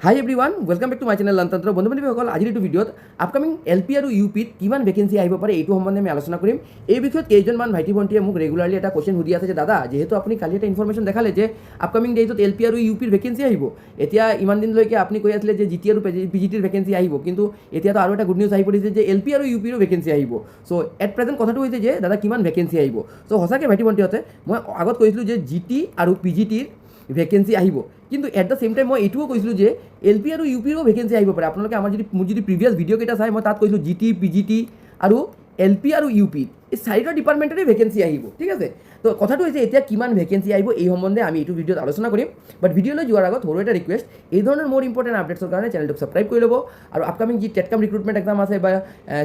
High everyone welcome back to my channel লনতন্ত্ৰ বন্ধু বান্ধৱীসকল আজিৰ এইটো ভিডিঅ'ত আপকামিং এল পি আৰু ইউ পিত কিমান ভেকেঞ্চি আহিব পাৰে এইটো সম্বন্ধে আমি আলোচনা কৰিম। এই বিষয়ত কেইজনমান ভাইটি ভণ্টিয়ে মোক ৰেগুলাৰলি এটা কোৱেশ্যন সুধি আছে যে দাদা যিহেতু আপুনি কালি এটা ইনফৰমেশ্যন দেখালে যে আপকামিং ডেজত এল পি আৰু ইউ পিৰ ভেকেঞ্চি আহিব, এতিয়া ইমান দিনলৈকে আপুনি কৈ আছিলে যে জি টি আৰু পি জি টিৰ ভেকেঞ্চি আহিব, কিন্তু এতিয়াতো আৰু এটা গুড নিউজ আহি পৰিছে যে এল পি আৰু ইউ পিৰো ভেকেঞ্চি আহিব। চ' এট প্ৰেজেণ্ট কথাটো হৈছে যে দাদা কিমান ভেকেঞ্চি আহিব। চ' সঁচাকৈ ভাইটি ভণ্টিহঁতে মই আগত কৈছিলোঁ যে জি টি আৰু পি জি টিৰ ভেকেঞ্চি আহিব, কিন্তু এট দ্য চেম টাইম মই এইটোও কৈছিলোঁ যে এল পি আৰু ইউ পিৰো ভেকেঞ্চি আহিব পাৰে। আপোনালোকে মোৰ যদি প্ৰিভিয়াছ ভিডিঅ' কেইটা চাই মই তাত কৈছিলোঁ G T P G T আৰু এল পি আৰু ইউ পি এই চাৰিটা ডিপাৰ্টমেণ্টৰে ভেকেঞ্চি আহিব, ঠিক আছে। তো কথাটো হৈছে এতিয়া কিমান ভেকেঞ্চি আহিব এই সম্বন্ধে আমি এইটো ভিডিঅ'ত আলোচনা কৰিম। বাট ভিডিঅ'লৈ যোৱাৰ আগত সৰু এটা ৰিকুৱেষ্ট, এই ধৰণৰ মোৰ ইম্পৰ্টেণ্ট আপডেটছৰ কাৰণে চেনেলটোক ছাবস্ক্ৰাইব কৰি ল'ব আৰু আপকামিং যি টেটকাম ৰিক্ৰুটমেণ্ট এক্সাম আছে বা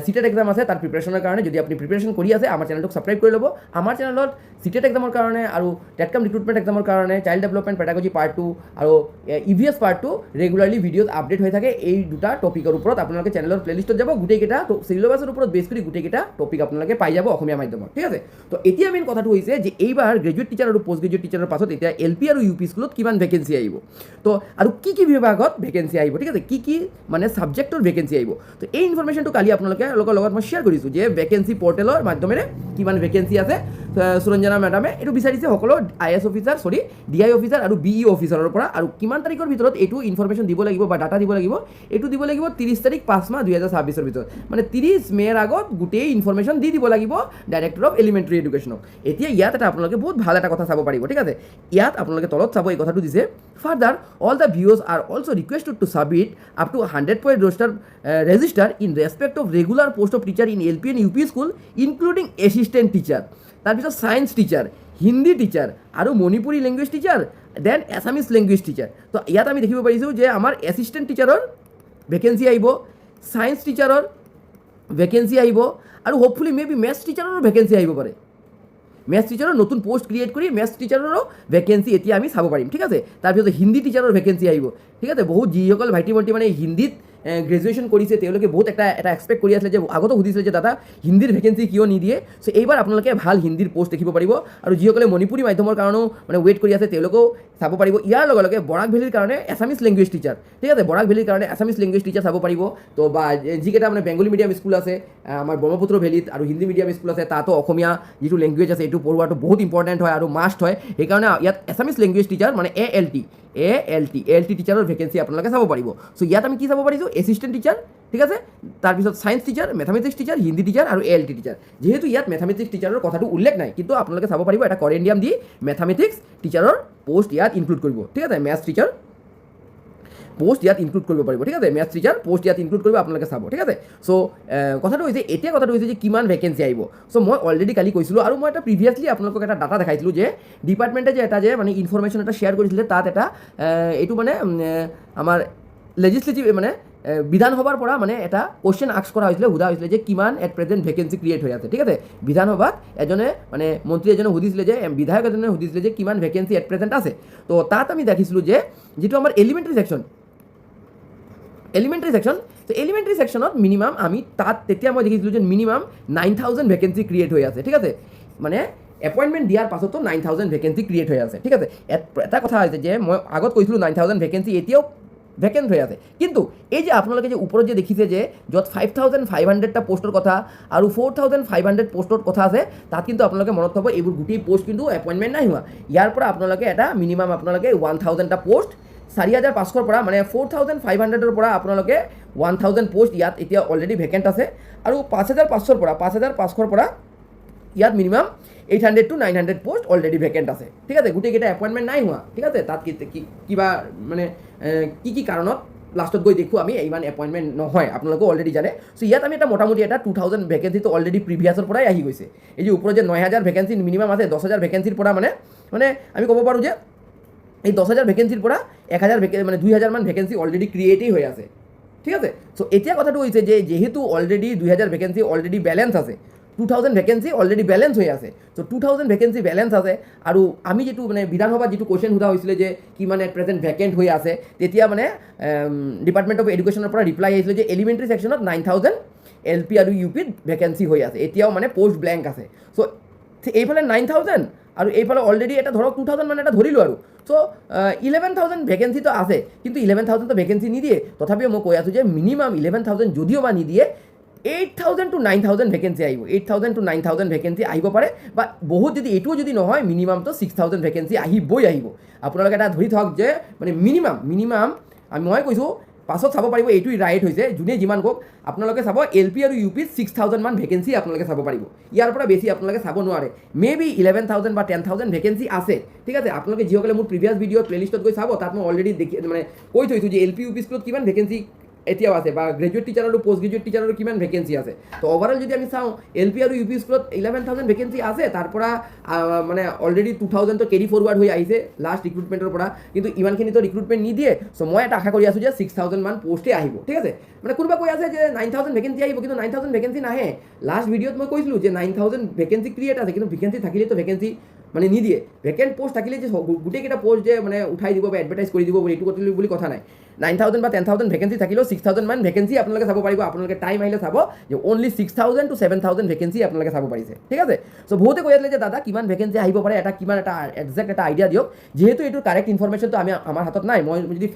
চিটেট এক্সাম আছে তাৰ প্ৰিপেৰেশ্যনৰ কাৰণে যদি আপুনি প্ৰিপেৰেশ্যন কৰি আছে আমাৰ চেনেলটোক ছাবস্ক্ৰাইব কৰি ল'ব। আমাৰ চেনেলত চিটেট এক্সামৰ কাৰণে আৰু টেটকাম ৰিক্ৰুটমেণ্ট এক্সামৰ কাৰণে চাইল্ড ডেভেলপমেণ্ট পেডাগজি পাৰ্ট 2 আৰু EVS পাৰ্ট 2 ৰেগুলাৰলি ভিডিঅ'ত আপডেট হৈ থাকে। এই দুটা টপিকৰ ওপৰত আপোনালোকে চেনেলৰ প্লেলিষ্টত যাব, গোটেইকেইটা চিলেবাছৰ ওপৰত বেছ কৰি গোটেইকেইটা টপিক আপোনালোকে পাই যাব অসমীয়া মাধ্যমত, ঠিক আছে। তো এতিয়া মেইন কথাটো হৈছে যে এইবাৰ গ্ৰেজুৱেট টিচাৰ আৰু পষ্ট গ্ৰেজুৱেট টিচাৰৰ পাছত এতিয়া এল পি আৰু ইউ পি স্কুলত কিমান ভেকেঞ্চি আহিব, তো আৰু কি বিভাগত ভেকেঞ্চি আহিব, ঠিক আছে, কি মানে ছাবজেক্টৰ ভেকেঞ্চি আহিব। তো এই ইনফৰমেশ্যনটো কালি আপোনালোকে লগত মই শ্বেয়াৰ কৰিছোঁ যে ভেকেঞ্চি পৰ্টেলৰ মাধ্যমেৰে কিমান ভেকেঞ্চি আছে। সুৰঞ্জনা মেডামে এইটো বিচাৰিছে সকলো IAS অফিচাৰ DI অফিচাৰ আৰু BE অফিচাৰৰ পৰা, আৰু কিমান তাৰিখৰ ভিতৰত এইটো ইনফৰমেশ্যন দিব লাগিব বা ডাটা দিব লাগিব, এইটো দিব লাগিব 30 তাৰিখ 5 মাহ 2026 ভিতৰত, মানে 30 মে'ৰ আগত গোটেই ইনফৰমেশ্যন দি দিব লাগিব ডাইৰেক্টৰ অফ এলিমেণ্টাৰী এডুকেশ্যনক। এতিয়া ইয়াত এটা আপোনালোকে বহুত ভাল এটা কথা চাব পাৰিব, ঠিক আছে। ইয়াত আপোনালোকে তলত চাব এই কথাটো দিছে, further all the views are also' requested to submit up to 100 register in respect of regular post of teacher in LP and UP school including assistant teacher, তাৰপিছত ছায়েন্স টিচাৰ, হিন্দী টিচাৰ আৰু Manipuri language teacher, then Assamese language teacher. তো ইয়াত আমি দেখিব পাৰিছোঁ যে আমাৰ assistant টিচাৰৰ ভেকেঞ্চি আহিব, ছায়েন্স টিচাৰৰ ভেকেঞ্চি আহিব আৰু হোপফুলি মে বি মেথছ টিচাৰৰো ভেকেঞ্চি আহিব পাৰে। মেথছ টিচাৰৰ নতুন পোষ্ট ক্ৰিয়েট কৰি মেথছ টিচাৰৰো ভেকেঞ্চি এতিয়া আমি চাব পাৰিম, ঠিক আছে। তাৰপিছত হিন্দী টিচাৰৰ ভেকেঞ্চি আহিব, ঠিক আছে। বহুত যিসকল ভাইটি ভণ্টি মানে হিন্দীত গ্ৰেজুৱেশ্যন কৰিছে তেওঁলোকে বহুত এটা এক্সপেক্ট কৰি আছিলে যে আগতো সুধিছিলে যে দাদা হিন্দীৰ ভেকেঞ্চি কিয় নিদিয়ে। চ' এইবাৰ আপোনালোকে ভাল হিন্দীৰ পোষ্ট দেখিব পাৰিব, আৰু যিসকলে মণিপুৰী মাধ্যমৰ কাৰণেও মানে ৱেইট কৰি আছে তেওঁলোকেও চাব পাৰিব। ইয়াৰ লগে লগে বৰাক ভেলীৰ কাৰণে এছামিজ লেংগুৱেজ টিচাৰ, ঠিক আছে, বৰাক ভেলীৰ কাৰণে এছামিজ লেংগুৱেজ টিচাৰ চাব পাৰিব। তো বা যিকেইটা মানে বেংগলী মিডিয়াম স্কুল আছে আমাৰ ব্ৰহ্মপুত্ৰ ভেলীত আৰু হিন্দী মিডিয়াম স্কুল আছে তাতো অসমীয়া যিটো লেংগুৱেজ আছে এইটো পঢ়োৱাটো বহুত ইম্পৰ্টেণ্ট হয় আৰু মাষ্ট হয়। সেইকাৰণে ইয়াত এছামিজ লেংগুৱেজ টিচাৰ মানে ALT টিচাৰৰ ভেকেঞ্চি আপোনালোকে চাব পাৰিব। চ' ইয়াত আমি কি চাব পাৰিছোঁ, এছিষ্টেণ্ট টিচাৰ, ঠিক আছে, তাৰপিছত science teacher, mathematics teacher, Hindi teacher আৰু ALT টিচাৰ। যিহেতু ইয়াত মেথামেটিক্স টিচাৰৰ কথাটো উল্লেখ নাই, কিন্তু আপোনালোকে চাব পাৰিব এটা কৰেণ্ডিয়াম দি মেথামেটিক্স টিচাৰৰ পোষ্ট ইয়াত ইনক্লুড কৰিব, ঠিক আছে। মেথছ টিচাৰ পোষ্ট ইয়াত ইনক্লুড কৰিব পাৰিব, ঠিক আছে, মেথছ টিচাৰ পোষ্ট ইয়াত ইনক্লুড কৰিব আপোনালোকে চাব, ঠিক আছে। চ' কথাটো হৈছে এতিয়া কথাটো হৈছে যে কিমান ভেকেঞ্চি আহিব। চ' মই অলৰেডি কালি কৈছিলোঁ আৰু মই এটা প্ৰিভিয়াছলি আপোনালোকক এটা ডাটা দেখাইছিলোঁ যে ডিপাৰ্টমেণ্টে যে এটা যে মানে ইনফৰমেশ্যন এটা শ্বেয়াৰ কৰিছিলে, তাত এটা এইটো মানে আমাৰ লেজিছলেটিভ মানে বিধানসভাৰ পৰা মানে এটা কুৱেশ্যন আস্ক কৰা হৈছিলে, সোধা হৈছিলে যে কিমান এট প্ৰেজেণ্ট ভেকেঞ্চি ক্ৰিয়েট হৈ আছে, ঠিক আছে। বিধানসভাত এজনে মানে মন্ত্ৰী এজনে সুধিছিলে যে বিধায়ক এজনে সুধিছিলে যে কিমান ভেকেঞ্চি এট প্ৰেজেণ্ট আছে। তো তাত আমি দেখিছিলোঁ যে যিটো আমাৰ এলিমেণ্টাৰী ছেকশ্যন, তো এলিমেণ্টাৰী ছেকশ্যনত মিনিমাম আমি তাত তেতিয়া মই দেখিছিলোঁ যে মিনিমাম 9000 ভেকেঞ্চি ক্ৰিয়েট হৈ আছে, ঠিক আছে। মানে এপইণ্টমেণ্ট দিয়াৰ পাছতো 9000 ভেকেঞ্চি ক্ৰিয়েট হৈ আছে, ঠিক আছে। এটা কথা হৈছে যে মই আগত কৈছিলোঁ 9000 ভেকেঞ্চি এতিয়াও ভেকেণ্ট হৈ আছে, কিন্তু এই যে আপোনালোকে যে ওপৰত যে দেখিছে যে য'ত 5500টা পোষ্টৰ কথা আৰু 4500 পোষ্টৰ কথা আছে, তাত কিন্তু আপোনালোকে মনত থ'ব এইবোৰ গোটেই পোষ্ট কিন্তু এপইণ্টমেণ্ট নাই হোৱা। ইয়াৰ পৰা আপোনালোকে এটা মিনিমাম আপোনালোকে 1000টা পোষ্ট 4500ৰ পৰা মানে 4500ৰ পৰা আপোনালোকে 1000 পোষ্ট ইয়াত এতিয়া অলৰেডি ভেকেণ্ট আছে, আৰু 5500ৰ পৰা ইয়াত minimum 800 to 900 post already vacant আছে, ঠিক আছে। গোটেইকেইটা এপইণ্টমেণ্ট নাই হোৱা, ঠিক আছে। তাত কিবা মানে কি কাৰণত লাষ্টত গৈ দেখোঁ আমি ইমান এপইণ্টমেণ্ট নহয়, আপোনালোকে অলৰেডি জানে। চ' ইয়াত আমি এটা মোটামুটি এটা 2000 ভেকেঞ্চিটো অলৰেডি প্ৰিভিয়াছৰ পৰাই আহি গৈছে। এই যে ওপৰত যে 9000 ভেকেঞ্চি মিনিমাম আছে, 10000 ভেকেঞ্চিৰ পৰা মানে আমি ক'ব পাৰোঁ যে এই 10000 ভেকেঞ্চিৰ পৰা 1000 মানে 2000 মান ভেকেঞ্চি অলৰেডি ক্ৰিয়েটেই হৈ আছে, ঠিক আছে। চ' এতিয়া কথাটো হৈছে যে যিহেতু অলৰেডি 2000 ভেকেঞ্চি অলৰেডি বেলেঞ্চ আছে, 2000 ভেকেঞ্চি অলৰেডি বেলেঞ্চ হৈ আছে। চ' 2000 ভেকেঞ্চি বেলেঞ্চ আছে, আৰু আমি যিটো মানে বিধানসভাত যিটো কুৱেশ্যন সোধা হৈছিলে যে কিমান এট প্ৰেজেণ্ট ভেকেণ্ট হৈ আছে, তেতিয়া মানে ডিপাৰ্টমেণ্ট অফ এডুকেশ্যনৰ পৰা ৰিপ্লাই আহিছিলে যে এলিমেণ্টাৰী ছেকশ্যনত 9000 LP আৰু UPত ভেকেঞ্চি হৈ আছে, এতিয়াও মানে পোষ্ট ব্লেংক আছে। চ' এইফালে 9000 আৰু এইফালে অলৰেডি এটা ধৰক 2000 মানে এটা ধৰিলোঁ আৰু। চ' 11,000 ভেকেঞ্চিটো আছে, কিন্তু 11,000 ভেকেঞ্চি নিদিয়ে। তথাপিও মই কৈ আছোঁ যে মিনিমাম 11,000 যদিও বা নিদিয়ে 8,000 to 9,000 ভেকেঞ্চি আহিব, 8,000 to 9,000 ভেকেঞ্চি আহিব পাৰে, বা বহুত যদি এইটোও যদি নহয় মিনিমামটো 6,000 ভেকেঞ্চি আহিবই। আপোনালোকে এটা ধৰি থওক যে মানে মিনিমাম মই কৈছোঁ, পাছত চাব পাৰিব এইটো ৰাইট হৈছে, যোনে যিমান কওক আপোনালোকে চাব LP আৰু UPত 6,000 মান ভেকেঞ্চি আপোনালোকে চাব পাৰিব, ইয়াৰ পৰা বেছি আপোনালোকে চাব নোৱাৰে। মেবি 11,000 বা 10,000 ভেকেঞ্চি আছে, ঠিক আছে। আপোনালোকে যিসকলে মোৰ প্ৰিভিয়াছ ভিডিঅ' প্লেলিষ্টত গৈ চাব, তাত মই অলৰেডি মানে কৈ থৈছোঁ যে LP UP স্কুলত কিমান ভেকেঞ্চি এতিয়াও আছে, বা গ্ৰেজুৱেট টিচাৰ আৰু পষ্ট গ্ৰেজুৱেট টিচাৰৰ কিমান ভেকেঞ্চি আছে। তো অভাৰঅল যদি আমি চাওঁ LP আৰু UP স্কুলত 11,000 ভেকেঞ্চি আছে, তাৰ পৰা মানে অলৰেডি 2,000 কেৰি ফৰৱাৰ্ড হৈ আহিছে লাষ্ট ৰিক্ৰুটমেণ্টৰ পৰা, কিন্তু ইমানখিনিতো ৰিক্ৰুটমেণ্ট নিদিয়ে। চ' মই এটা আশা কৰি আছোঁ যে 6,000 মান পোষ্টে আহিব, ঠিক আছে। মানে কোনোবা কৈ আছে যে 9,000 ভেকেঞ্চি আহিব, কিন্তু 9,000 ভেকেঞ্চি নাহে। লাষ্ট ভিডিঅ'ত মই কৈছিলোঁ যে 9,000 ভেকেঞ্চি ক্ৰিয়েট আছে, কিন্তু ভেকেঞ্চি থাকিলেতো ভেকেঞ্চি মানে নিদিয়ে। ভেকেণ্ট পোষ্ট থাকিলে যে গোটেইকেইটা পোষ্ট যে মানে উঠাই দিব বা এডভাৰটাইজ কৰি দিব এইটো বুলি কথা নাই। 9,000 বা 10,000 ভেকেঞ্চি থাকিলেও 6,000 মান ভেকেঞ্চি আপোনালোকে চাব পাৰিব। আপোনালোকে টাইম আহিলে চাব যে অনলি 6,000 to 7,000 ভেকেঞ্চি আপোনালোকে চাব পাৰিছে, ঠিক আছে। চ' বহুতে কৈ আছিলে যে দাদা কিমান ভেকেঞ্চি আহিব পাৰে, এটা একজেক্ট এটা আইডিয়া দিয়ক। যিহেতু এইটো কাৰেক্ট ইনফৰমেশ্যনটো আমাৰ হাতত নাই, মই যদি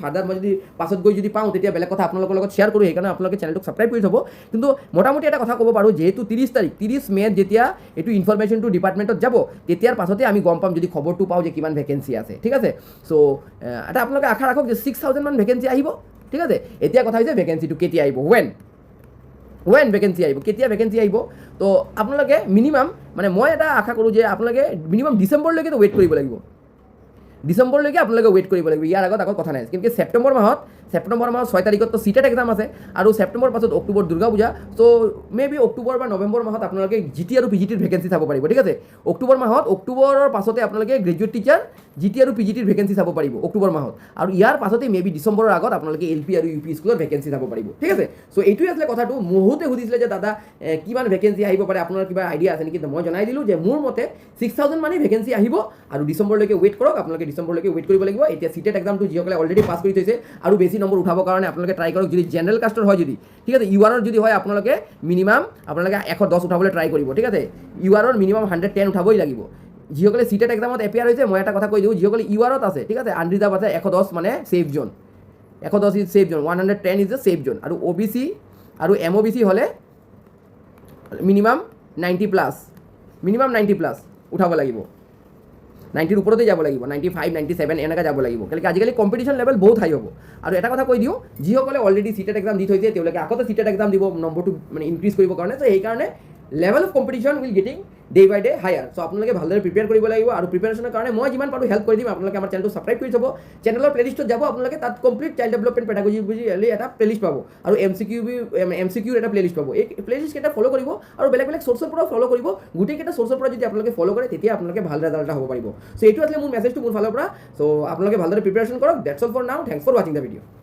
পাছত গৈ যদি পাওঁ তেতিয়া বেলেগ কথা আপোনালোকৰ লগত শ্বেয়াৰ কৰোঁ। সেইকাৰণে আপোনালোকে চেনেলটোক ছাবস্ক্ৰাইব কৰি থ'ব। কিন্তু মোটামুটি এটা কথা ক'ব পাৰোঁ, যিহেতু 30 মে'ত যেতিয়া এইটো ইনফৰমেশ্যনটো ডিপাৰ্টমেণ্টত যাব, তেতিয়াৰ পাছতে আমি গম পাম, যদি খবৰটো পাওঁ যে কিমান ভেকেঞ্চি আছে, ঠিক আছে। চ' এটা আপোনালোকে আশা ৰাখক যে 6,000 মান ভেকেঞ্চি আহিব, ঠিক আছে। এতিয়া কথা হৈছে ভেকেঞ্চিটো কেতিয়া আহিব, ৱেন ভেকেঞ্চি আহিব, কেতিয়া ভেকেঞ্চি আহিব। তো আপোনালোকে মিনিমাম মানে মই এটা আশা কৰোঁ যে আপোনালোকে মিনিমাম ডিচেম্বৰলৈকেতো ৱেইট কৰিব লাগিব, আপোনালোকে ৱেইট কৰিব লাগিব। ইয়াৰ আগত কথা নাই, কিন্তু ছেপ্টেম্বৰ মাহত 6 তাৰিখততো চিটেট এক্সাম আছে, আৰু ছেপ্টেম্বৰ পাছত অক্টোবৰ দুৰ্গা পূজা। চ' মেবি অক্টোবৰ বা নৱেম্বৰ মাহত আপোনালোকে GT আৰু PGTৰ ভেকেঞ্চি চাব পাৰিব, ঠিক আছে। অক্টোবৰৰ পাছতে আপোনালোকে গ্ৰেজুৱেট টিচাৰ GT আৰু PGTৰ ভেকেঞ্চি চাব পাৰিব অক্টোবৰ মাহত, আৰু ইয়াৰ পাছতে মেবি ডিচেম্বৰৰ আগত আপোনালোকে LP আৰু UP স্কুলৰ ভেকেঞ্চি চাব পাৰিব, ঠিক আছে। চ' এইটোৱে আছিলে কথাটো। বহুতে সুধিছিলে যে দাদা কিমান ভেকেঞ্চি আহিব পাৰে, আপোনাৰ কিবা আইডিয়া আছে নেকি? মই জনাই দিলোঁ যে মোৰ মতে 6,000 মানেই ভেকেঞ্চি আহিব, আৰু ডিচেম্বৰলৈকে ৱেইট কৰক। আপোনালোকে ডিচেম্বৰলৈকে ৱেইট কৰিব লাগিব। এতিয়া চিটেট এক্সামটো যিসকলে অলৰেডি পাছ কৰি থৈছে আৰু বেছি নম্বৰ উঠাবৰ কাৰণে আপোনালোকে ট্ৰাই কৰক। যদি জেনেৰেল কাষ্টৰ হয় যদি, ঠিক আছে, UR যদি হয় আপোনালোকে মিনিমাম 110 উঠাবলৈ ট্ৰাই কৰিব, ঠিক আছে। UR মিনিমাম 110 উঠাবই লাগিব। যিসকলে চিটেট এক্সামত এপিয়াৰ হৈছে, মই এটা কথা কৈ দিওঁ, যিসকলে URত আছে, ঠিক আছে, আনৰিজাৰ্ভ আছে, 110 মানে safe zone, 110 is safe zone, 110 is the safe zone. আৰু OBC আৰু MOBC হ'লে মিনিমাম 90 প্লাছ উঠাব লাগিব, 90ৰ ওপৰতে যাব লাগিব, 95, 97 এনেকৈ যাব লাগিব। কেলৈ আজিকালি কম্পিটিশ্যন লেভেল বহুত হাই হ'ব। আৰু এটা কথা কৈ দিওঁ, যিসকলে অলৰেডি চিটেট এক্সাম দি থৈছে তেওঁলোকে আগতে চিটেট এক্সাম দিব, নম্বৰটো মানে ইনক্ৰিজ কৰিবৰ কাৰণে। চ' সেইকাৰণে level of competition will getting day by day higher. So' আপোনালোকে ভালদৰে প্ৰিপেয়াৰ কৰিব লাগিব, আৰু প্ৰিপেয়াৰেশ্যনৰ কাৰণে মই যিমান পাৰোঁ হেল্প কৰি দিম। আপোনালোকে আমাৰ চেনেলটো ছাবস্ক্ৰাইব কৰি থ'ব। চেনেলৰ প্লেলিষ্টত যাব, আপোনালোকে তাত কমপ্লিট চাইল্ড ডেভেলপমেণ্ট পেডাগজি বুলি এটা প্লেলিষ্ট পাব, আৰু MCQৰ এটা প্লেলিষ্ট পাব। এই প্লেলিষ্টকেইটা ফ'ল' কৰিব, আৰু বেলেগ চ'ৰ্চৰ পৰা ফ'ল' কৰিব। গোটেইকেইটা চ'ৰ্চৰ পৰা যদি আপোনালোকে ফ'ল' কৰে, তেতিয়া আপোনালোকে ভাল ৰিজাল্ট এটা হ'ব পাৰিব। চ' এইটো আছিলে মোৰ মেছেজটো মোৰ ফালৰ পৰা। চ' আপোনালোকে ভালদৰে প্ৰিপেয়াৰেশ্যন কৰক। ডেটছ অল ফৰ নাও। থেংকছ ফৰ ৱাচিং দ্য ভিডিঅ'।